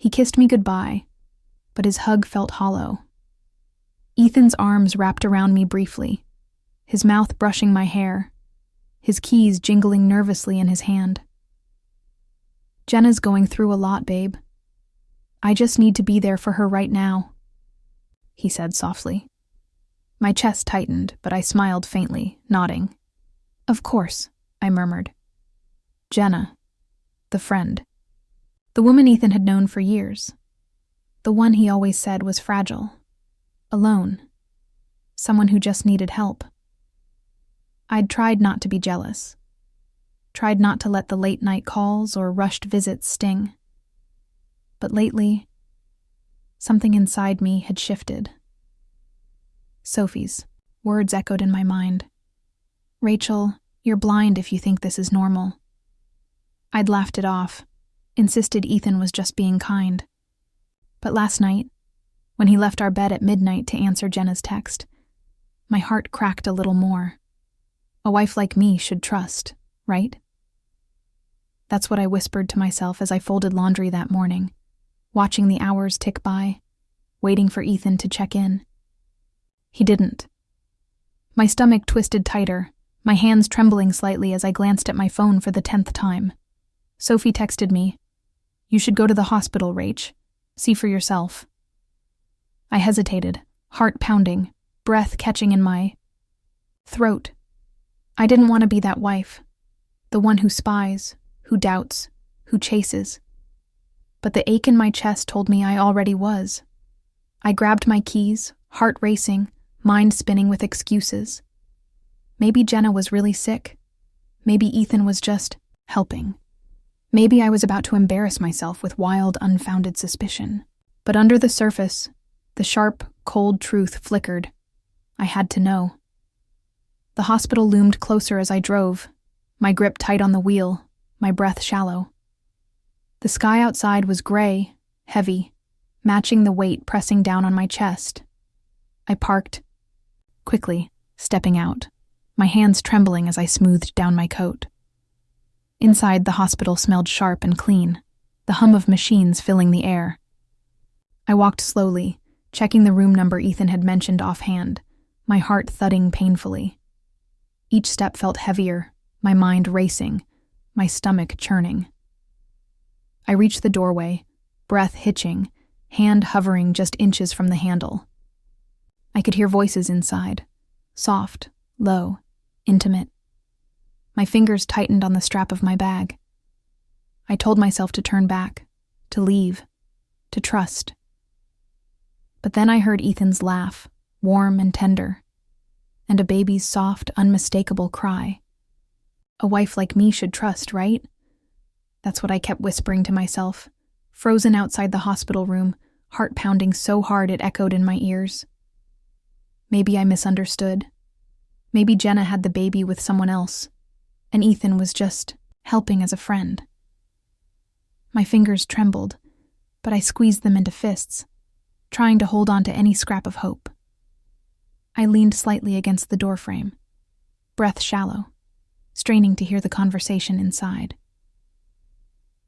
He kissed me goodbye, but his hug felt hollow. Ethan's arms wrapped around me briefly, his mouth brushing my hair, his keys jingling nervously in his hand. "Jenna's going through a lot, babe. I just need to be there for her right now," he said softly. My chest tightened, but I smiled faintly, nodding. "Of course," I murmured. Jenna, the friend. The woman Ethan had known for years. The one he always said was fragile, alone, someone who just needed help. I'd tried not to be jealous, tried not to let the late-night calls or rushed visits sting. But lately, something inside me had shifted. Sophie's words echoed in my mind. "Rachel, you're blind if you think this is normal." I'd laughed it off, insisted Ethan was just being kind. But last night, when he left our bed at midnight to answer Jenna's text, my heart cracked a little more. A wife like me should trust, right? That's what I whispered to myself as I folded laundry that morning, watching the hours tick by, waiting for Ethan to check in. He didn't. My stomach twisted tighter, my hands trembling slightly as I glanced at my phone for the 10th time. Sophie texted me, "You should go to the hospital, Rach. See for yourself." I hesitated, heart pounding, breath catching in my throat. I didn't want to be that wife, the one who spies, who doubts, who chases. But the ache in my chest told me I already was. I grabbed my keys, heart racing, mind spinning with excuses. Maybe Jenna was really sick. Maybe Ethan was just helping. Maybe I was about to embarrass myself with wild, unfounded suspicion. But under the surface, the sharp, cold truth flickered. I had to know. The hospital loomed closer as I drove, my grip tight on the wheel, my breath shallow. The sky outside was gray, heavy, matching the weight pressing down on my chest. I parked, quickly, stepping out, my hands trembling as I smoothed down my coat. Inside, the hospital smelled sharp and clean, the hum of machines filling the air. I walked slowly, checking the room number Ethan had mentioned offhand, my heart thudding painfully. Each step felt heavier, my mind racing, my stomach churning. I reached the doorway, breath hitching, hand hovering just inches from the handle. I could hear voices inside, soft, low, intimate. My fingers tightened on the strap of my bag. I told myself to turn back, to leave, to trust. But then I heard Ethan's laugh, warm and tender, and a baby's soft, unmistakable cry. A wife like me should trust, right? That's what I kept whispering to myself, frozen outside the hospital room, heart pounding so hard it echoed in my ears. Maybe I misunderstood. Maybe Jenna had the baby with someone else, and Ethan was just helping as a friend. My fingers trembled, but I squeezed them into fists, trying to hold on to any scrap of hope. I leaned slightly against the doorframe, breath shallow, straining to hear the conversation inside.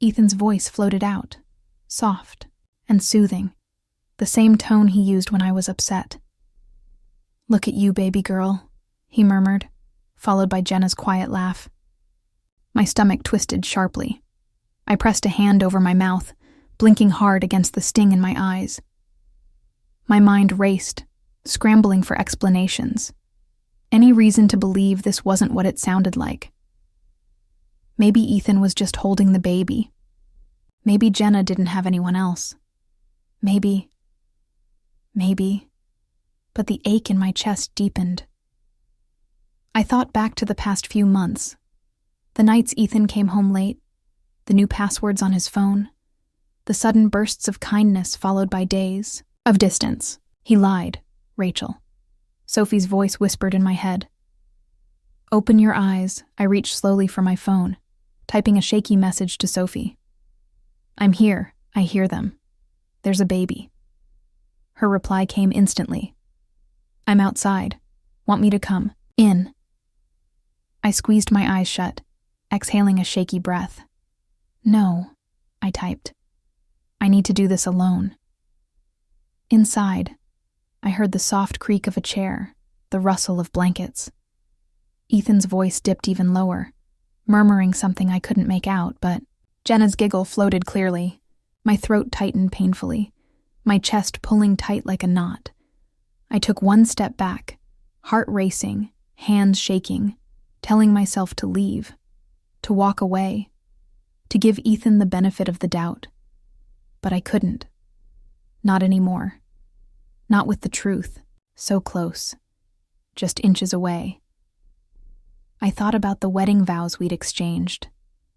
Ethan's voice floated out, soft and soothing, the same tone he used when I was upset. "Look at you, baby girl," he murmured, followed by Jenna's quiet laugh. My stomach twisted sharply. I pressed a hand over my mouth, blinking hard against the sting in my eyes. My mind raced, scrambling for explanations. Any reason to believe this wasn't what it sounded like. Maybe Ethan was just holding the baby. Maybe Jenna didn't have anyone else. Maybe. But the ache in my chest deepened. I thought back to the past few months. The nights Ethan came home late, the new passwords on his phone, the sudden bursts of kindness followed by days of distance. He lied, Rachel. Sophie's voice whispered in my head. "Open your eyes." I reached slowly for my phone, typing a shaky message to Sophie. "I'm here. I hear them. There's a baby." Her reply came instantly. "I'm outside. Want me to come in?" I squeezed my eyes shut, exhaling a shaky breath. "No," I typed. I need to do this alone. Inside, I heard the soft creak of a chair, the rustle of blankets. Ethan's voice dipped even lower, murmuring something I couldn't make out, but Jenna's giggle floated clearly. My throat tightened painfully, my chest pulling tight like a knot. I took one step back, heart racing, hands shaking, telling myself to leave, to walk away, to give Ethan the benefit of the doubt. But I couldn't. Not anymore. Not with the truth, so close, just inches away. I thought about the wedding vows we'd exchanged,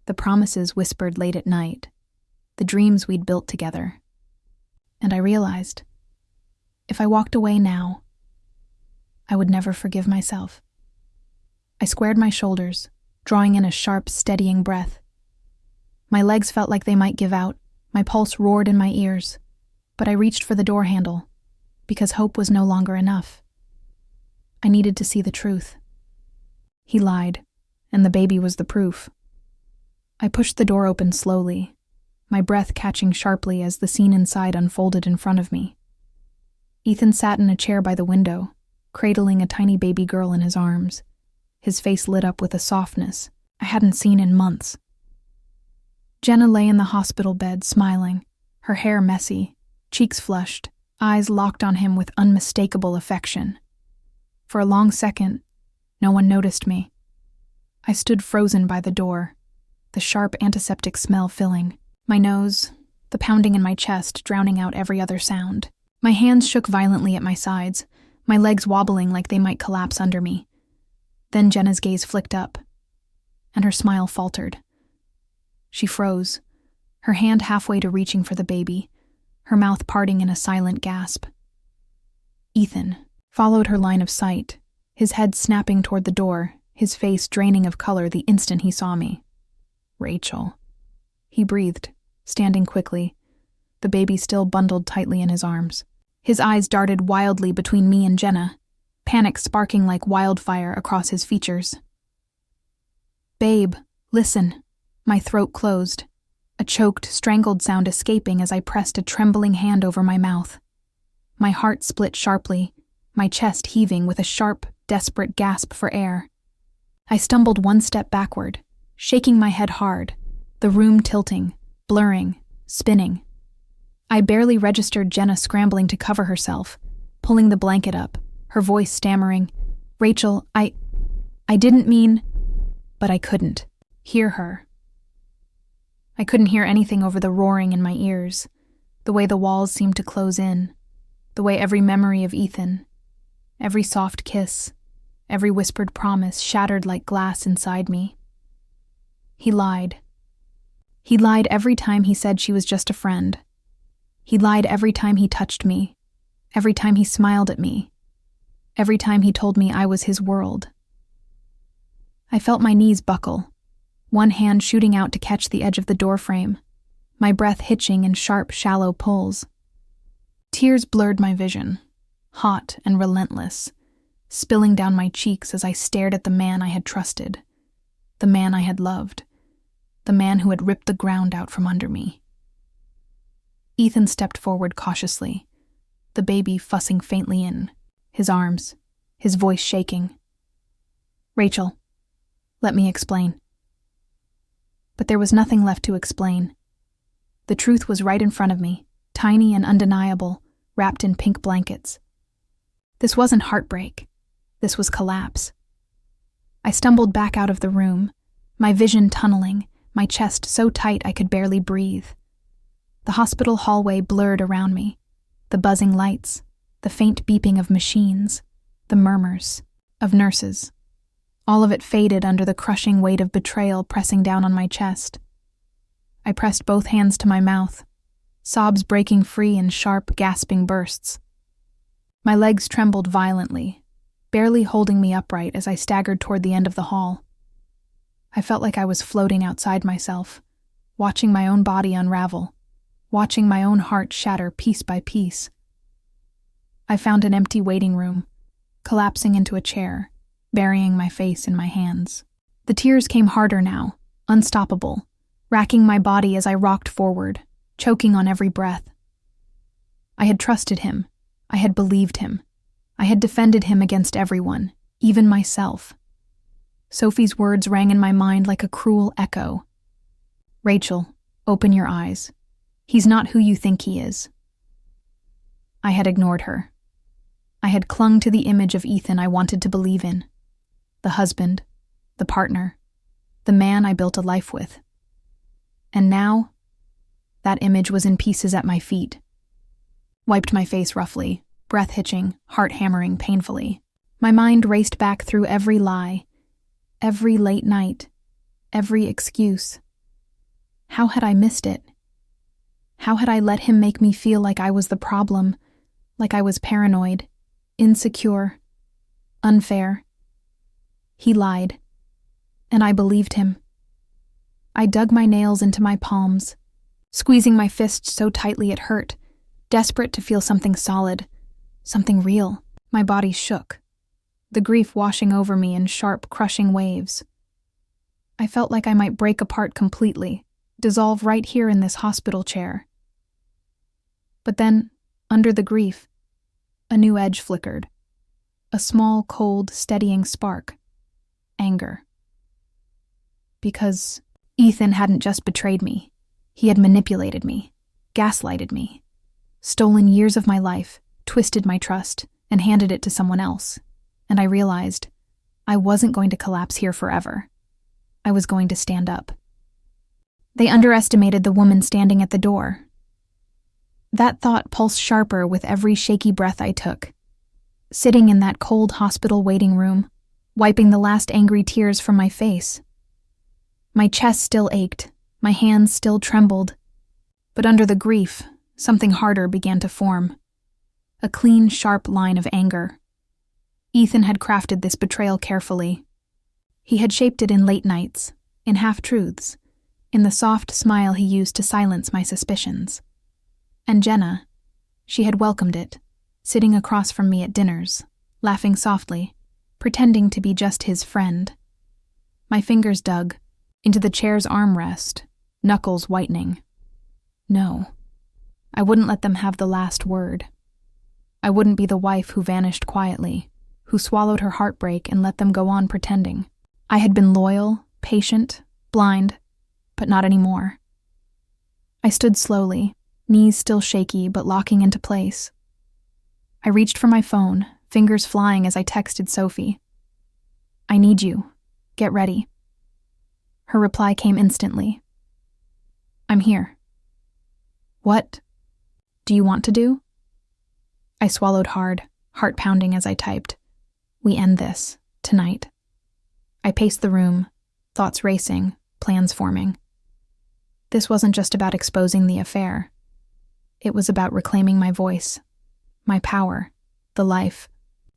the promises whispered late at night, the dreams we'd built together. And I realized, if I walked away now, I would never forgive myself. I squared my shoulders, drawing in a sharp, steadying breath. My legs felt like they might give out, my pulse roared in my ears, but I reached for the door handle, because hope was no longer enough. I needed to see the truth. He lied, and the baby was the proof. I pushed the door open slowly, my breath catching sharply as the scene inside unfolded in front of me. Ethan sat in a chair by the window, cradling a tiny baby girl in his arms, his face lit up with a softness I hadn't seen in months. Jenna lay in the hospital bed, smiling, her hair messy, cheeks flushed, eyes locked on him with unmistakable affection. For a long second, no one noticed me. I stood frozen by the door, the sharp antiseptic smell filling my nose, the pounding in my chest drowning out every other sound. My hands shook violently at my sides, my legs wobbling like they might collapse under me. Then Jenna's gaze flicked up, and her smile faltered. She froze, her hand halfway to reaching for the baby, her mouth parting in a silent gasp. Ethan followed her line of sight, his head snapping toward the door, his face draining of color the instant he saw me. Rachel. He breathed, standing quickly, the baby still bundled tightly in his arms. His eyes darted wildly between me and Jenna, panic sparking like wildfire across his features. Babe, listen. My throat closed, a choked, strangled sound escaping as I pressed a trembling hand over my mouth. My heart split sharply, my chest heaving with a sharp, desperate gasp for air. I stumbled one step backward, shaking my head hard, the room tilting, blurring, spinning. I barely registered Jenna scrambling to cover herself, pulling the blanket up, her voice stammering, "Rachel, I didn't mean..." But I couldn't hear her. I couldn't hear anything over the roaring in my ears, the way the walls seemed to close in, the way every memory of Ethan, every soft kiss, every whispered promise shattered like glass inside me. He lied. He lied every time he said she was just a friend. He lied every time he touched me, every time he smiled at me, every time he told me I was his world. I felt my knees buckle, one hand shooting out to catch the edge of the doorframe, my breath hitching in sharp, shallow pulls. Tears blurred my vision, hot and relentless, spilling down my cheeks as I stared at the man I had trusted, the man I had loved, the man who had ripped the ground out from under me. Ethan stepped forward cautiously, the baby fussing faintly in, his arms, his voice shaking. "Rachel, let me explain." But there was nothing left to explain. The truth was right in front of me, tiny and undeniable, wrapped in pink blankets. This wasn't heartbreak. This was collapse. I stumbled back out of the room, my vision tunneling, my chest so tight I could barely breathe. The hospital hallway blurred around me, the buzzing lights, the faint beeping of machines, the murmurs of nurses. All of it faded under the crushing weight of betrayal pressing down on my chest. I pressed both hands to my mouth, sobs breaking free in sharp, gasping bursts. My legs trembled violently, barely holding me upright as I staggered toward the end of the hall. I felt like I was floating outside myself, watching my own body unravel, watching my own heart shatter piece by piece. I found an empty waiting room, collapsing into a chair, burying my face in my hands. The tears came harder now, unstoppable, racking my body as I rocked forward, choking on every breath. I had trusted him. I had believed him. I had defended him against everyone, even myself. Sophie's words rang in my mind like a cruel echo. Rachel, open your eyes. He's not who you think he is. I had ignored her. I had clung to the image of Ethan I wanted to believe in. The husband, the partner, the man I built a life with. And now, that image was in pieces at my feet. Wiped my face roughly, breath hitching, heart hammering painfully. My mind raced back through every lie, every late night, every excuse. How had I missed it? How had I let him make me feel like I was the problem, like I was paranoid, insecure, unfair? He lied, and I believed him. I dug my nails into my palms, squeezing my fist so tightly it hurt, desperate to feel something solid, something real. My body shook, the grief washing over me in sharp, crushing waves. I felt like I might break apart completely, dissolve right here in this hospital chair. But then, under the grief, a new edge flickered. A small, cold, steadying spark. Anger. Because Ethan hadn't just betrayed me. He had manipulated me, gaslighted me, stolen years of my life, twisted my trust, and handed it to someone else. And I realized I wasn't going to collapse here forever. I was going to stand up. They underestimated the woman standing at the door. That thought pulsed sharper with every shaky breath I took. Sitting in that cold hospital waiting room, wiping the last angry tears from my face. My chest still ached, my hands still trembled. But under the grief, something harder began to form. A clean, sharp line of anger. Ethan had crafted this betrayal carefully. He had shaped it in late nights, in half-truths, in the soft smile he used to silence my suspicions. And Jenna, she had welcomed it, sitting across from me at dinners, laughing softly, pretending to be just his friend. My fingers dug into the chair's armrest, knuckles whitening. No, I wouldn't let them have the last word. I wouldn't be the wife who vanished quietly, who swallowed her heartbreak and let them go on pretending. I had been loyal, patient, blind, but not anymore. I stood slowly, knees still shaky but locking into place. I reached for my phone, fingers flying as I texted Sophie. I need you. Get ready. Her reply came instantly. I'm here. What do you want to do? I swallowed hard, heart pounding as I typed. We end this, tonight. I paced the room, thoughts racing, plans forming. This wasn't just about exposing the affair. It was about reclaiming my voice, my power, the life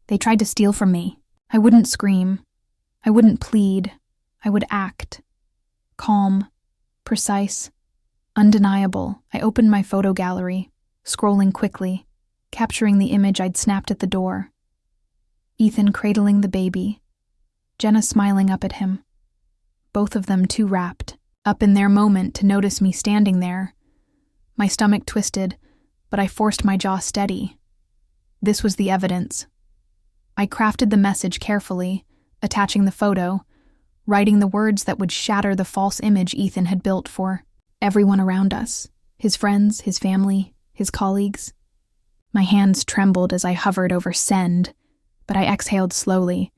they tried to steal from me. I wouldn't scream. I wouldn't plead. I would act. Calm, precise, undeniable. I opened my photo gallery, scrolling quickly, capturing the image I'd snapped at the door. Ethan cradling the baby, Jenna smiling up at him. Both of them too rapt, up in their moment to notice me standing there. My stomach twisted, but I forced my jaw steady. This was the evidence. I crafted the message carefully, attaching the photo, writing the words that would shatter the false image Ethan had built for everyone around us, his friends, his family, his colleagues. My hands trembled as I hovered over send, but I exhaled slowly,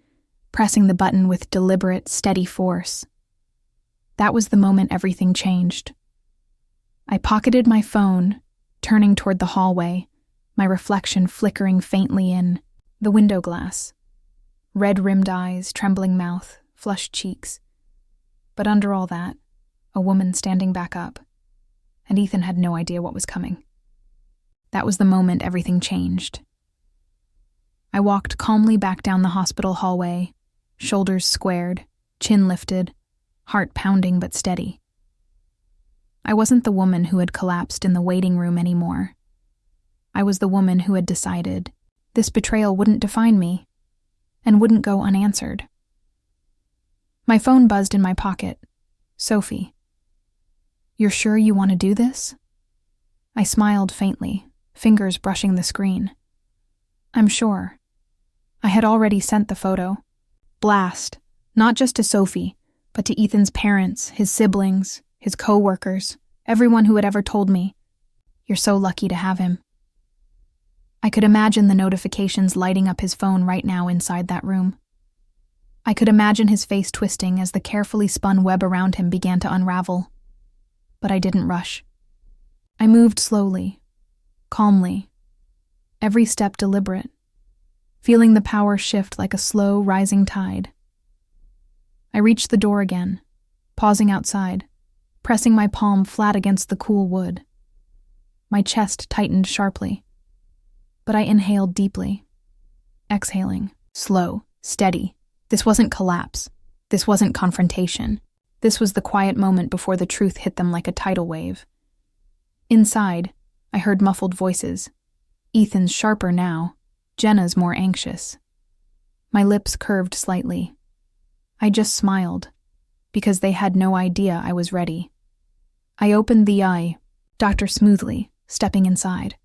pressing the button with deliberate, steady force. That was the moment everything changed. I pocketed my phone, turning toward the hallway, my reflection flickering faintly in the window glass. Red-rimmed eyes, trembling mouth, flushed cheeks. But under all that, a woman standing back up, and Ethan had no idea what was coming. That was the moment everything changed. I walked calmly back down the hospital hallway, shoulders squared, chin lifted, heart pounding but steady. I wasn't the woman who had collapsed in the waiting room anymore. I was the woman who had decided this betrayal wouldn't define me and wouldn't go unanswered. My phone buzzed in my pocket. Sophie. You're sure you want to do this? I smiled faintly, fingers brushing the screen. I'm sure. I had already sent the photo. Blast, not just to Sophie, but to Ethan's parents, his siblings, his co-workers, everyone who had ever told me, "You're so lucky to have him." I could imagine the notifications lighting up his phone right now inside that room. I could imagine his face twisting as the carefully spun web around him began to unravel. But I didn't rush. I moved slowly, calmly, every step deliberate, feeling the power shift like a slow, rising tide. I reached the door again, pausing outside, pressing my palm flat against the cool wood. My chest tightened sharply, but I inhaled deeply, exhaling, slow, steady. This wasn't collapse. This wasn't confrontation. This was the quiet moment before the truth hit them like a tidal wave. Inside, I heard muffled voices. Ethan's sharper now, Jenna's more anxious. My lips curved slightly. I just smiled, because they had no idea I was ready. I opened the eye, Doctor smoothly, stepping inside.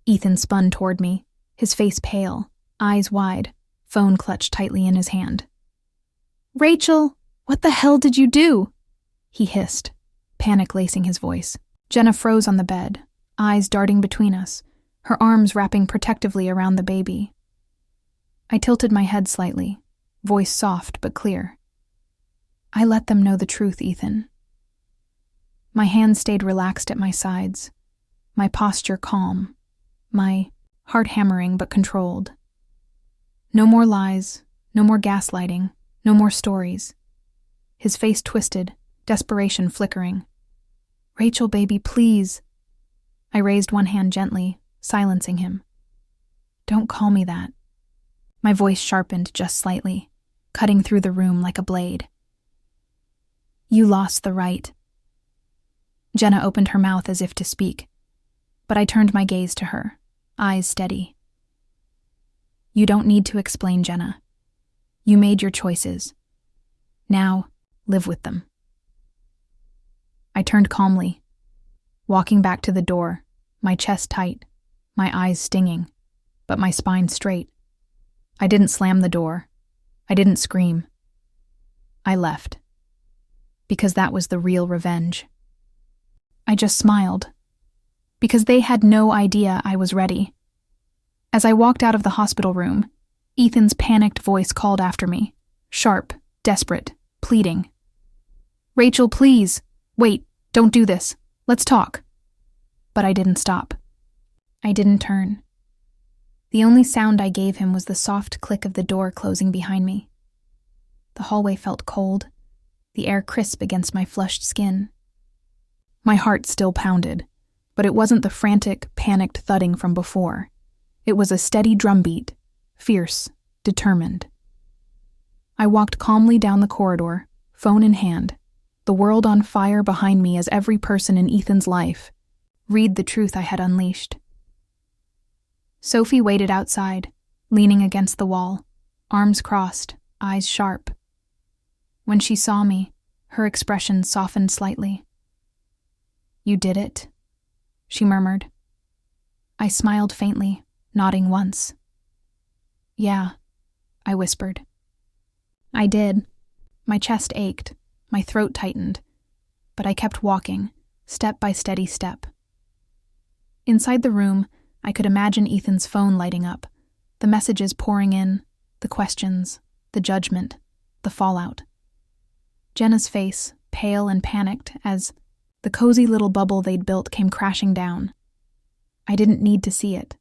Ethan spun toward me, his face pale, eyes wide, phone clutched tightly in his hand. "Rachel, what the hell did you do?" he hissed, panic lacing his voice. Jenna froze on the bed, eyes darting between us, her arms wrapping protectively around the baby. I tilted my head slightly, voice soft but clear. "I let them know the truth, Ethan." My hands stayed relaxed at my sides, my posture calm, my heart hammering but controlled. No more lies, no more gaslighting, no more stories. His face twisted, desperation flickering. "Rachel, baby, please." I raised one hand gently, silencing him. "Don't call me that." My voice sharpened just slightly, cutting through the room like a blade. "You lost the right." Jenna opened her mouth as if to speak, but I turned my gaze to her, eyes steady. "You don't need to explain, Jenna. You made your choices. Now, live with them." I turned calmly, walking back to the door, my chest tight, my eyes stinging, but my spine straight. I didn't slam the door. I didn't scream. I left. Because that was the real revenge. I just smiled. Because they had no idea I was ready. As I walked out of the hospital room, Ethan's panicked voice called after me, sharp, desperate, pleading. "Rachel, please. Wait, don't do this. Let's talk." But I didn't stop. I didn't turn. The only sound I gave him was the soft click of the door closing behind me. The hallway felt cold, the air crisp against my flushed skin. My heart still pounded, but it wasn't the frantic, panicked thudding from before. It was a steady drumbeat, fierce, determined. I walked calmly down the corridor, phone in hand, the world on fire behind me as every person in Ethan's life read the truth I had unleashed. Sophie waited outside, leaning against the wall, arms crossed, eyes sharp. When she saw me, her expression softened slightly. "You did it," she murmured. I smiled faintly, nodding once. "Yeah," I whispered. I did. My chest ached, my throat tightened, but I kept walking, step by steady step. Inside the room, I could imagine Ethan's phone lighting up, the messages pouring in, the questions, the judgment, the fallout. Jenna's face, pale and panicked, as the cozy little bubble they'd built came crashing down. I didn't need to see it.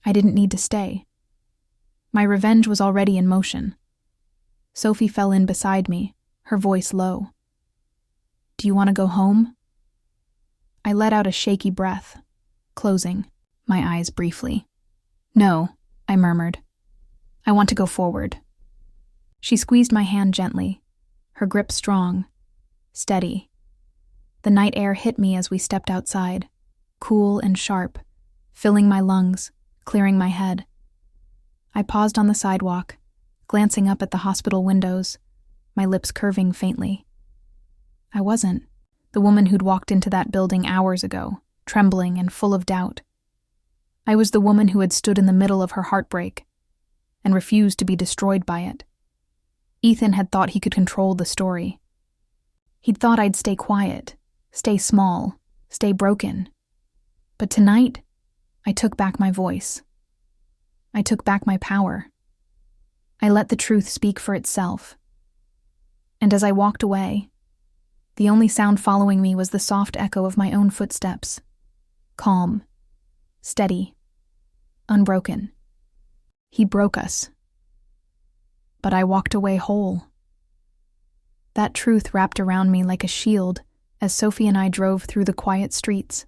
I didn't need to stay. My revenge was already in motion. Sophie fell in beside me, her voice low. "Do you want to go home?" I let out a shaky breath, closing my eyes briefly. "No," I murmured. "I want to go forward." She squeezed my hand gently, her grip strong, steady. The night air hit me as we stepped outside, cool and sharp, filling my lungs, clearing my head. I paused on the sidewalk, glancing up at the hospital windows, my lips curving faintly. I wasn't the woman who'd walked into that building hours ago, trembling and full of doubt. I was the woman who had stood in the middle of her heartbreak and refused to be destroyed by it. Ethan had thought he could control the story. He'd thought I'd stay quiet, stay small, stay broken. But tonight, I took back my voice. I took back my power. I let the truth speak for itself. And as I walked away, the only sound following me was the soft echo of my own footsteps. Calm, steady, unbroken. He broke us. But I walked away whole. That truth wrapped around me like a shield as Sophie and I drove through the quiet streets,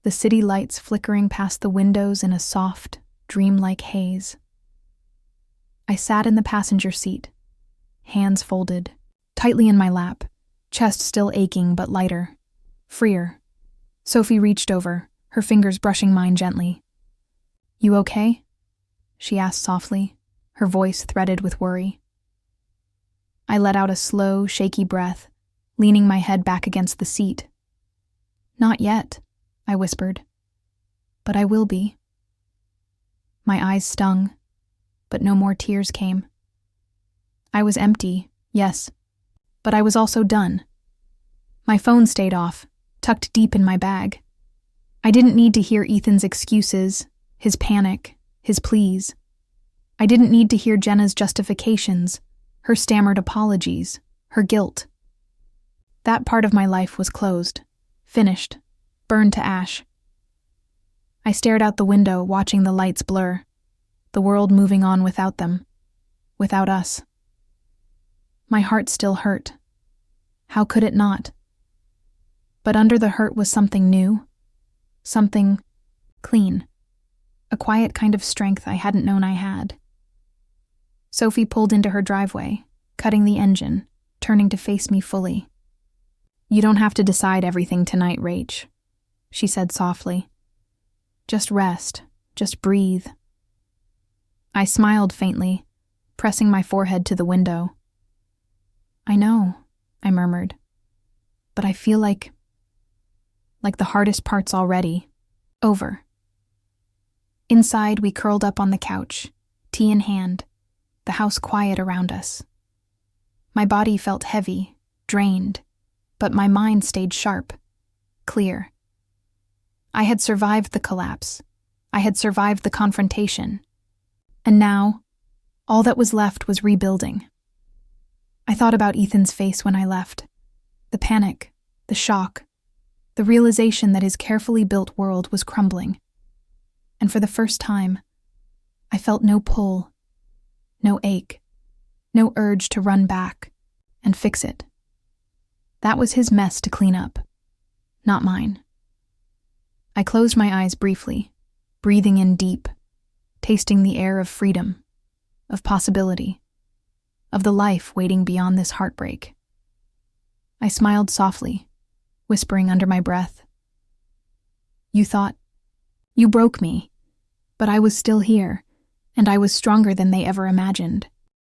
the city lights flickering past the windows in a soft, dreamlike haze. I sat in the passenger seat, hands folded, tightly in my lap, chest still aching but lighter, freer. Sophie reached over, her fingers brushing mine gently. "You okay?" she asked softly, her voice threaded with worry. I let out a slow, shaky breath, leaning my head back against the seat. "Not yet," I whispered. "But I will be." My eyes stung, but no more tears came. I was empty, yes, but I was also done. My phone stayed off, tucked deep in my bag. I didn't need to hear Ethan's excuses, his panic, his pleas. I didn't need to hear Jenna's justifications, her stammered apologies, her guilt. That part of my life was closed, finished, burned to ash. I stared out the window, watching the lights blur, the world moving on without them, without us. My heart still hurt. How could it not? But under the hurt was something new, something clean, a quiet kind of strength I hadn't known I had. Sophie pulled into her driveway, cutting the engine, turning to face me fully. "You don't have to decide everything tonight, Rach," she said softly. "Just rest, just breathe." I smiled faintly, pressing my forehead to the window. "I know," I murmured, "but I feel like the hardest part's already over." Inside, we curled up on the couch, tea in hand, the house quiet around us. My body felt heavy, drained, but my mind stayed sharp, clear. I had survived the collapse. I had survived the confrontation. And now, all that was left was rebuilding. I thought about Ethan's face when I left. The panic, the shock, the realization that his carefully built world was crumbling. And for the first time, I felt no pull, no ache, no urge to run back and fix it. That was his mess to clean up, not mine. I closed my eyes briefly, breathing in deep, tasting the air of freedom, of possibility, of the life waiting beyond this heartbreak. I smiled softly, whispering under my breath, You broke me, but I was still here, and I was stronger than they ever imagined."